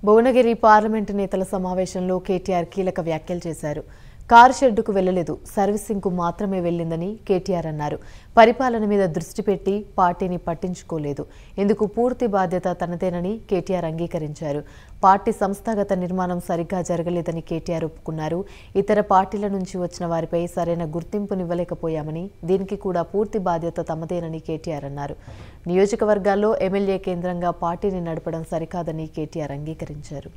Bhuvanagiri parliament నేతల సమావేశంలో కేటీఆర్ కీలక వ్యాఖ్యలు చేశారు. కారు షెడ్డుకు వెళ్లలేదు, సర్వీసింగ్కు మాత్రమే వెళ్లిందని కేటీఆర్ అన్నారు. పరిపాలన మీద దృష్టి పెట్టి పార్టీని పట్టించుకోలేదు. ఇందుకు పూర్తి బాధ్యత తనదేనని కేటీఆర్ అంగీకరించారు. పార్టీ సంస్థాగత నిర్మాణం సరిగ్గా జరగలేదని కేటీఆర్ ఒప్పుకున్నారు. ఇతర పార్టీల నుంచి వచ్చిన వారిపై సరైన గుర్తింపునివ్వలేకపోయామని, దీనికి కూడా పూర్తి బాధ్యత తమదేనని కేటీఆర్ అన్నారు. నియోజకవర్గాల్లో ఎమ్మెల్యే కేంద్రంగా పార్టీని నడపడం సరికాదని కేటీఆర్ అంగీకరించారు.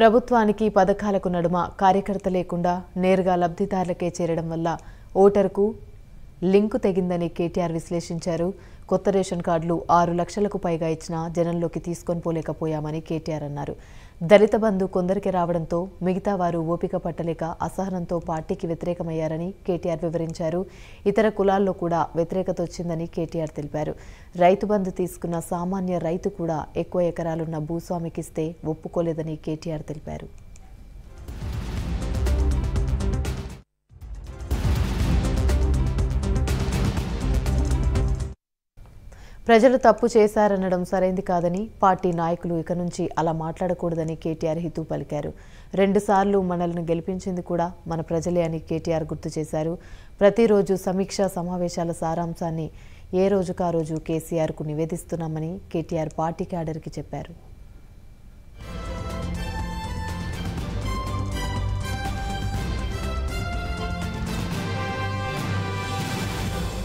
ప్రభుత్వానికి పథకాలకు నడుమ కార్యకర్త లేకుండా నేరుగా లబ్ధిదారులకే చేరడం వల్ల ఓటరుకు లింకు తెగిందని కేటీఆర్ విశ్లేషించారు. కొత్త రేషన్ కార్డులు 6 లక్షలకు పైగా ఇచ్చినా జనంలోకి తీసుకొని పోలేకపోయామని కేటీఆర్ అన్నారు. దళిత బంధు కొందరికి రావడంతో మిగతా వారు ఓపిక పట్టలేక అసహనంతో పార్టీకి వ్యతిరేకమయ్యారని కేటీఆర్ వివరించారు. ఇతర కులాల్లో కూడా వ్యతిరేకత వచ్చిందని కేటీఆర్ తెలిపారు. రైతు బంధు తీసుకున్న సామాన్య రైతు కూడా ఎక్కువ ఎకరాలున్న భూస్వామికిస్తే ఒప్పుకోలేదని కేటీఆర్ తెలిపారు. ప్రజలు తప్పు చేశారనడం సరైంది కాదని, పార్టీ నాయకులు ఇక నుంచి అలా మాట్లాడకూడదని కేటీఆర్ హితవు పలికారు. 2 సార్లు మనల్ని గెలిపించింది కూడా మన ప్రజలే అని కేటీఆర్ గుర్తు చేశారు. ప్రతిరోజు సమీక్షా సమావేశాల సారాంశాన్ని ఏ రోజుకా రోజు కేసీఆర్కు నివేదిస్తున్నామని కేటీఆర్ పార్టీ క్యాడర్కి చెప్పారు.